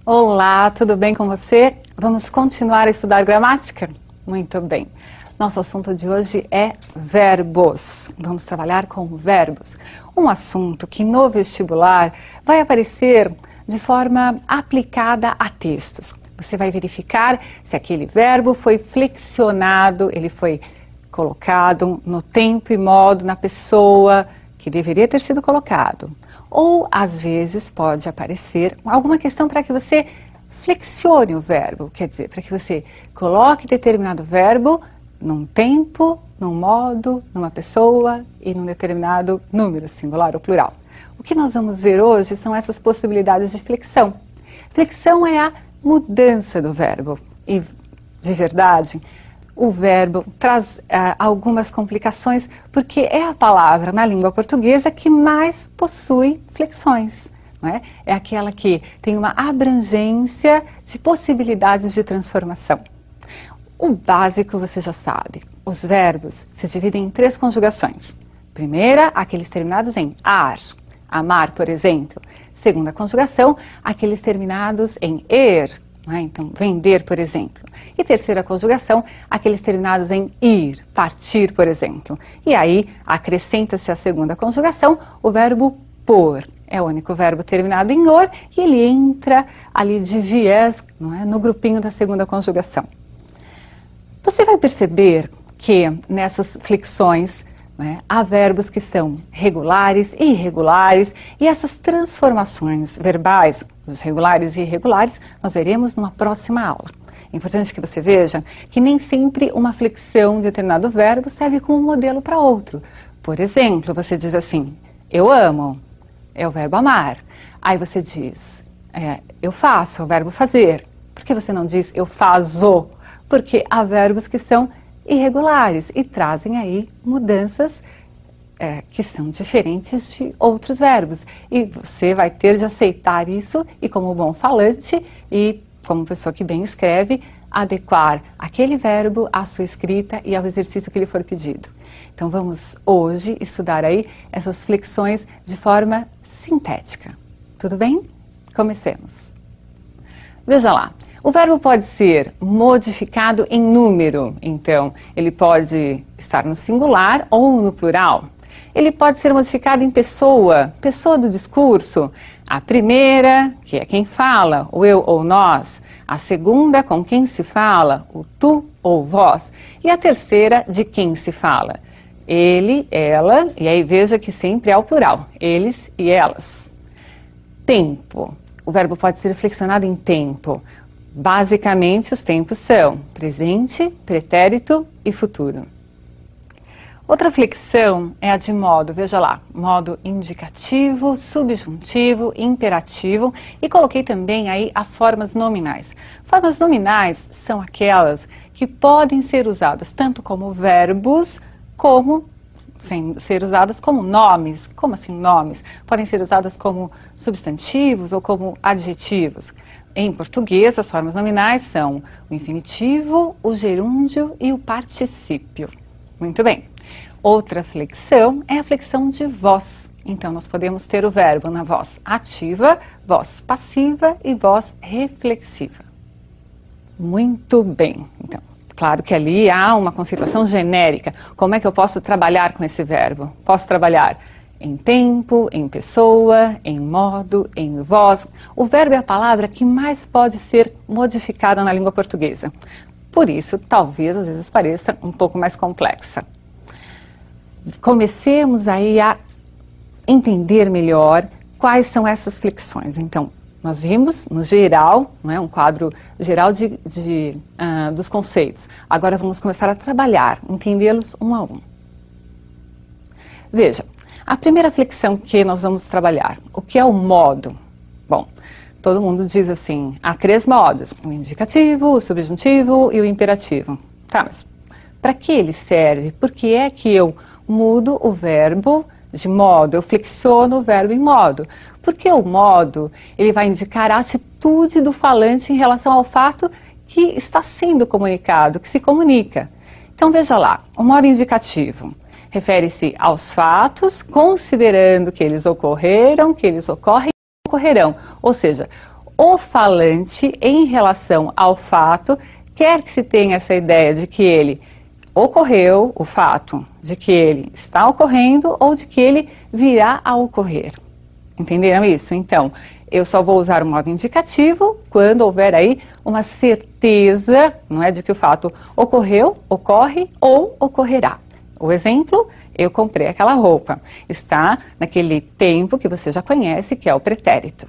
Olá, tudo bem com você? Vamos continuar a estudar gramática? Muito bem. Nosso assunto de hoje é verbos. Vamos trabalhar com verbos. Um assunto que no vestibular vai aparecer de forma aplicada a textos. Você vai verificar se aquele verbo foi flexionado, ele foi colocado no tempo e modo, na pessoa que deveria ter sido colocado. Ou, às vezes, pode aparecer alguma questão para que você flexione o verbo, quer dizer, para que você coloque determinado verbo num tempo, num modo, numa pessoa e num determinado número, singular ou plural. O que nós vamos ver hoje são essas possibilidades de flexão. Flexão é a mudança do verbo e, de verdade, o verbo traz algumas complicações porque é a palavra na língua portuguesa que mais possui flexões. Não é? É aquela que tem uma abrangência de possibilidades de transformação. O básico você já sabe. Os verbos se dividem em 3 conjugações. Primeira, aqueles terminados em ar. Amar, por exemplo. Segunda conjugação, aqueles terminados em er. Não é? Então, vender, por exemplo. E terceira conjugação, aqueles terminados em ir, partir, por exemplo. E aí, acrescenta-se a segunda conjugação, o verbo pôr. É o único verbo terminado em or e ele entra ali de viés, não é? No grupinho da segunda conjugação. Você vai perceber que nessas flexões, não é, há verbos que são regulares e irregulares, e essas transformações verbais, os regulares e irregulares, nós veremos numa próxima aula. É importante que você veja que nem sempre uma flexão de determinado verbo serve como modelo para outro. Por exemplo, você diz assim, eu amo, é o verbo amar. Aí você diz, eu faço, é o verbo fazer. Por que você não diz eu faço? Porque há verbos que são irregulares e trazem aí mudanças que são diferentes de outros verbos. E você vai ter de aceitar isso e, como bom falante e como pessoa que bem escreve, adequar aquele verbo à sua escrita e ao exercício que lhe for pedido. Então vamos hoje estudar aí essas flexões de forma sintética. Tudo bem? Comecemos. Veja lá. O verbo pode ser modificado em número, então ele pode estar no singular ou no plural. Ele pode ser modificado em pessoa, pessoa do discurso. A primeira, que é quem fala, o eu ou nós. A segunda, com quem se fala, o tu ou vós. E a terceira, de quem se fala. Ele, ela, e aí veja que sempre é o plural, eles e elas. Tempo. O verbo pode ser flexionado em tempo. Basicamente, os tempos são presente, pretérito e futuro. Outra flexão é a de modo, veja lá, modo indicativo, subjuntivo, imperativo e coloquei também aí as formas nominais. Formas nominais são aquelas que podem ser usadas tanto como verbos, como ser usadas como nomes. Como assim nomes? Podem ser usadas como substantivos ou como adjetivos. Em português, as formas nominais são o infinitivo, o gerúndio e o particípio. Muito bem. Outra flexão é a flexão de voz. Então, nós podemos ter o verbo na voz ativa, voz passiva e voz reflexiva. Muito bem. Então, claro que ali há uma conceituação genérica. Como é que eu posso trabalhar com esse verbo? Posso trabalhar em tempo, em pessoa, em modo, em voz. O verbo é a palavra que mais pode ser modificada na língua portuguesa. Por isso, talvez às vezes pareça um pouco mais complexa. Comecemos aí a entender melhor quais são essas flexões. Então, nós vimos no geral, não é, um quadro geral dos conceitos. Agora vamos começar a trabalhar, entendê-los um a um. Veja, a primeira flexão que nós vamos trabalhar, o que é o modo? Bom, todo mundo diz assim, há 3 modos, o indicativo, o subjuntivo e o imperativo. Tá, mas para que ele serve? Por que é que eu mudo o verbo de modo, eu flexiono o verbo em modo? Porque o modo, ele vai indicar a atitude do falante em relação ao fato que está sendo comunicado, que se comunica. Então veja lá, o modo indicativo refere-se aos fatos, considerando que eles ocorreram, que eles ocorrem e ocorrerão. Ou seja, o falante em relação ao fato, quer que se tenha essa ideia de que ele ocorreu, o fato, de que ele está ocorrendo ou de que ele virá a ocorrer. Entenderam isso? Então, eu só vou usar o modo indicativo quando houver aí uma certeza, não é, de que o fato ocorreu, ocorre ou ocorrerá. O exemplo, eu comprei aquela roupa. Está naquele tempo que você já conhece, que é o pretérito.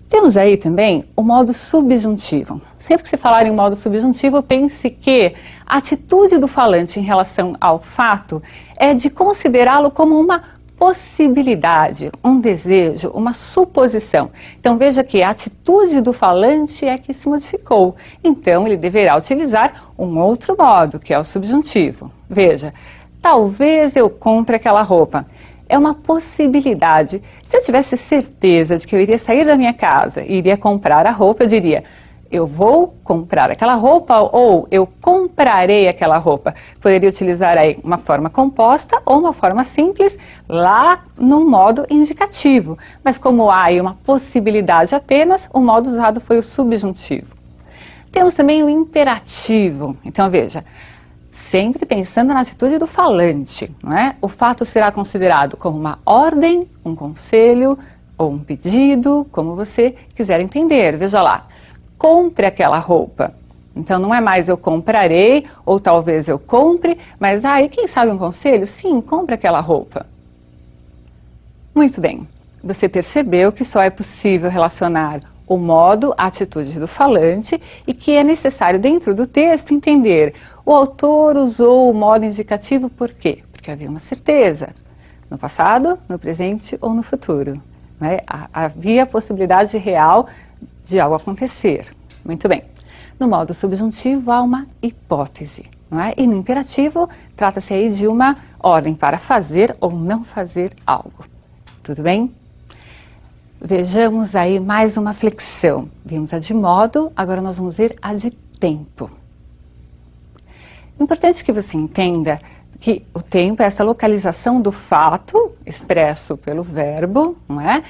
Temos aí também o modo subjuntivo. Sempre que se falar em modo subjuntivo, pense que a atitude do falante em relação ao fato é de considerá-lo como uma possibilidade, um desejo, uma suposição. Então veja que a atitude do falante é que se modificou. Então ele deverá utilizar um outro modo, que é o subjuntivo. Veja, talvez eu compre aquela roupa. É uma possibilidade. Se eu tivesse certeza de que eu iria sair da minha casa e iria comprar a roupa, eu diria, eu vou comprar aquela roupa ou eu comprarei aquela roupa. Poderia utilizar aí uma forma composta ou uma forma simples lá no modo indicativo. Mas como há aí uma possibilidade apenas, o modo usado foi o subjuntivo. Temos também o imperativo. Então veja, sempre pensando na atitude do falante, não é? O fato será considerado como uma ordem, um conselho ou um pedido, como você quiser entender. Veja lá, compre aquela roupa. Então não é mais eu comprarei ou talvez eu compre, mas aí quem sabe um conselho? Sim, compre aquela roupa. Muito bem, você percebeu que só é possível relacionar o modo, a atitude do falante e que é necessário dentro do texto entender o autor usou o modo indicativo por quê? Porque havia uma certeza no passado, no presente ou no futuro. Né? Havia a possibilidade real de algo acontecer. Muito bem. No modo subjuntivo há uma hipótese. Não é? E no imperativo trata-se aí de uma ordem para fazer ou não fazer algo. Tudo bem? Vejamos aí mais uma flexão. Vimos a de modo, agora nós vamos ver a de tempo. É importante que você entenda que o tempo é essa localização do fato expresso pelo verbo, não é?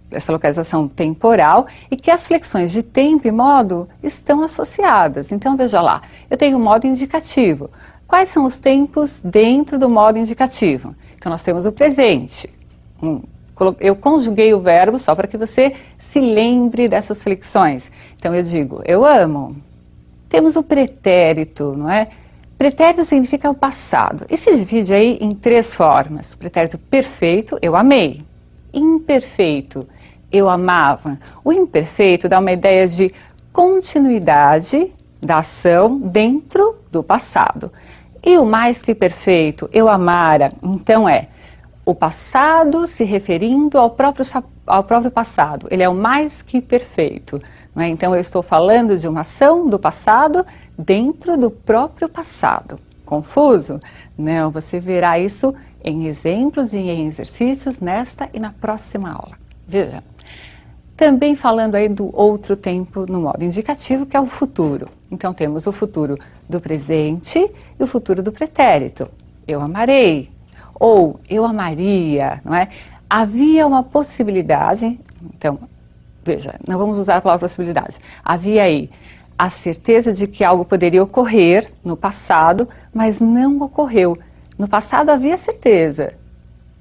Essa localização temporal, e que as flexões de tempo e modo estão associadas. Então veja lá, eu tenho o modo indicativo. Quais são os tempos dentro do modo indicativo? Então nós temos o presente. Eu conjuguei o verbo só para que você se lembre dessas flexões. Então eu digo, eu amo. Temos o pretérito, não é? Pretérito significa o passado e se divide aí em três formas. Pretérito perfeito, eu amei. Imperfeito, eu amava. O imperfeito dá uma ideia de continuidade da ação dentro do passado. E o mais que perfeito, eu amara, então é o passado se referindo ao próprio passado. Ele é o mais que perfeito. Não é? Então eu estou falando de uma ação do passado dentro do próprio passado. Confuso? Não, você verá isso em exemplos e em exercícios nesta e na próxima aula. Veja, também falando aí do outro tempo no modo indicativo, que é o futuro. Então temos o futuro do presente e o futuro do pretérito. Eu amarei, ou eu amaria, não é? Havia uma possibilidade, então, veja, não vamos usar a palavra possibilidade. Havia aí a certeza de que algo poderia ocorrer no passado, mas não ocorreu. No passado havia certeza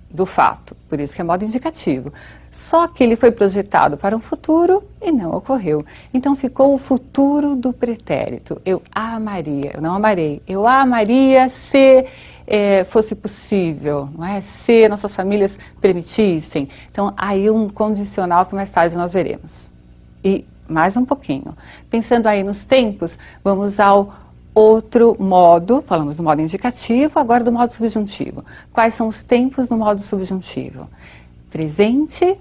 do fato, por isso que é modo indicativo. Só que ele foi projetado para um futuro e não ocorreu. Então ficou o futuro do pretérito. Eu amaria, eu não amarei. Eu amaria se fosse possível, não é? Se nossas famílias permitissem. Então aí um condicional que mais tarde nós veremos. E mais um pouquinho. Pensando aí nos tempos, vamos ao outro modo, falamos do modo indicativo, agora do modo subjuntivo. Quais são os tempos no modo subjuntivo? Presente,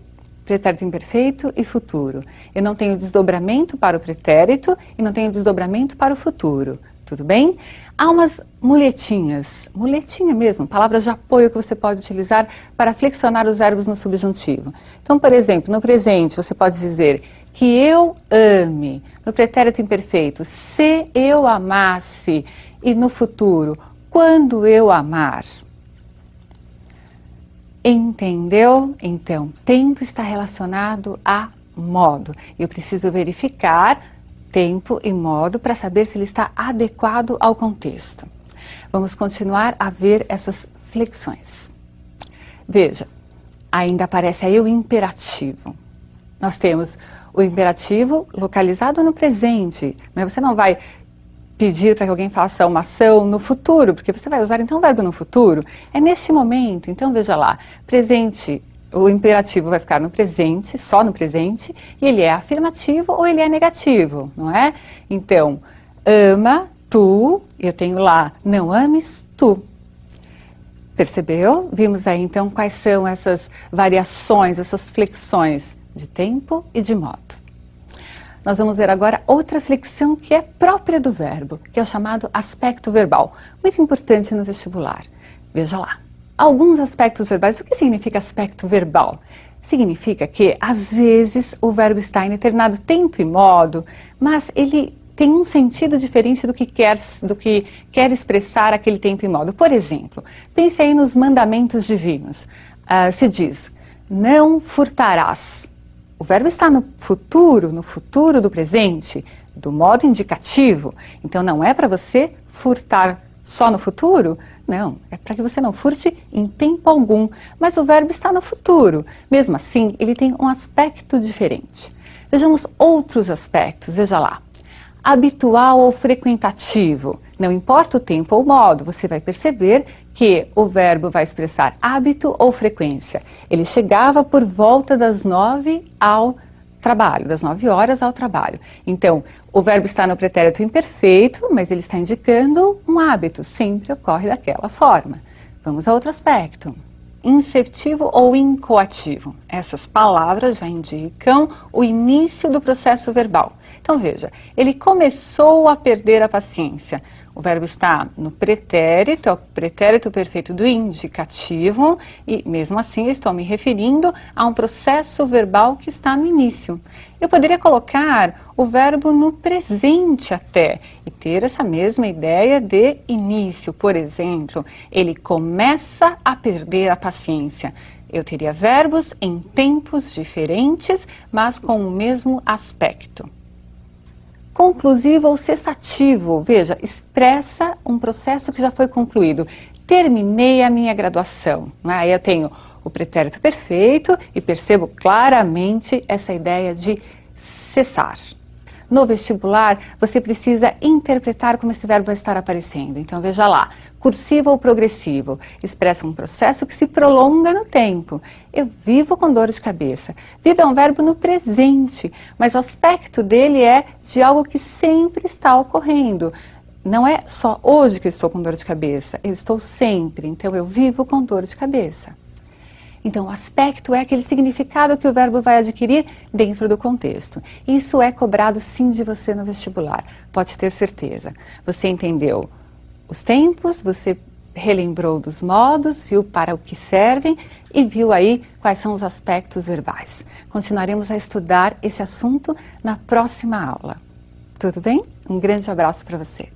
pretérito imperfeito e futuro. Eu não tenho desdobramento para o pretérito e não tenho desdobramento para o futuro. Tudo bem? Há umas muletinhas, muletinha mesmo, palavras de apoio que você pode utilizar para flexionar os verbos no subjuntivo. Então, por exemplo, no presente você pode dizer que eu ame. No pretérito imperfeito, se eu amasse. E no futuro, quando eu amar. Entendeu? Então, tempo está relacionado a modo. Eu preciso verificar tempo e modo para saber se ele está adequado ao contexto. Vamos continuar a ver essas flexões. Veja, ainda aparece aí o imperativo. Nós temos o imperativo localizado no presente, mas você não vai pedir para que alguém faça uma ação no futuro, porque você vai usar então o verbo no futuro. É neste momento, então veja lá, presente, o imperativo vai ficar no presente, só no presente, e ele é afirmativo ou ele é negativo, não é? Então, ama, tu, eu tenho lá, não ames, tu. Percebeu? Vimos aí então quais são essas variações, essas flexões de tempo e de modo. Nós vamos ver agora outra flexão que é própria do verbo, que é o chamado aspecto verbal, muito importante no vestibular. Veja lá, alguns aspectos verbais. O que significa aspecto verbal? Significa que, às vezes, o verbo está em determinado tempo e modo, mas ele tem um sentido diferente do que quer expressar aquele tempo e modo. Por exemplo, pense aí nos mandamentos divinos. Se diz, não furtarás. O verbo está no futuro do presente, do modo indicativo. Então, não é para você furtar só no futuro? Não, é para que você não furte em tempo algum. Mas o verbo está no futuro. Mesmo assim, ele tem um aspecto diferente. Vejamos outros aspectos, veja lá. Habitual ou frequentativo. Não importa o tempo ou modo, você vai perceber que o verbo vai expressar hábito ou frequência. Ele chegava por volta das 9 ao trabalho, das 9 horas ao trabalho. Então, o verbo está no pretérito imperfeito, mas ele está indicando um hábito, sempre ocorre daquela forma. Vamos a outro aspecto. Inceptivo ou incoativo. Essas palavras já indicam o início do processo verbal. Então veja, ele começou a perder a paciência. O verbo está no pretérito, é o pretérito perfeito do indicativo, e mesmo assim eu estou me referindo a um processo verbal que está no início. Eu poderia colocar o verbo no presente até, e ter essa mesma ideia de início. Por exemplo, ele começa a perder a paciência. Eu teria verbos em tempos diferentes, mas com o mesmo aspecto. Conclusivo ou cessativo, veja, expressa um processo que já foi concluído. Terminei a minha graduação. Aí eu tenho o pretérito perfeito e percebo claramente essa ideia de cessar. No vestibular, você precisa interpretar como esse verbo vai estar aparecendo. Então veja lá, cursivo ou progressivo, expressa um processo que se prolonga no tempo. Eu vivo com dor de cabeça. Vivo é um verbo no presente, mas o aspecto dele é de algo que sempre está ocorrendo. Não é só hoje que eu estou com dor de cabeça, eu estou sempre, então eu vivo com dor de cabeça. Então, o aspecto é aquele significado que o verbo vai adquirir dentro do contexto. Isso é cobrado sim de você no vestibular, pode ter certeza. Você entendeu os tempos, você relembrou dos modos, viu para o que servem e viu aí quais são os aspectos verbais. Continuaremos a estudar esse assunto na próxima aula. Tudo bem? Um grande abraço para você.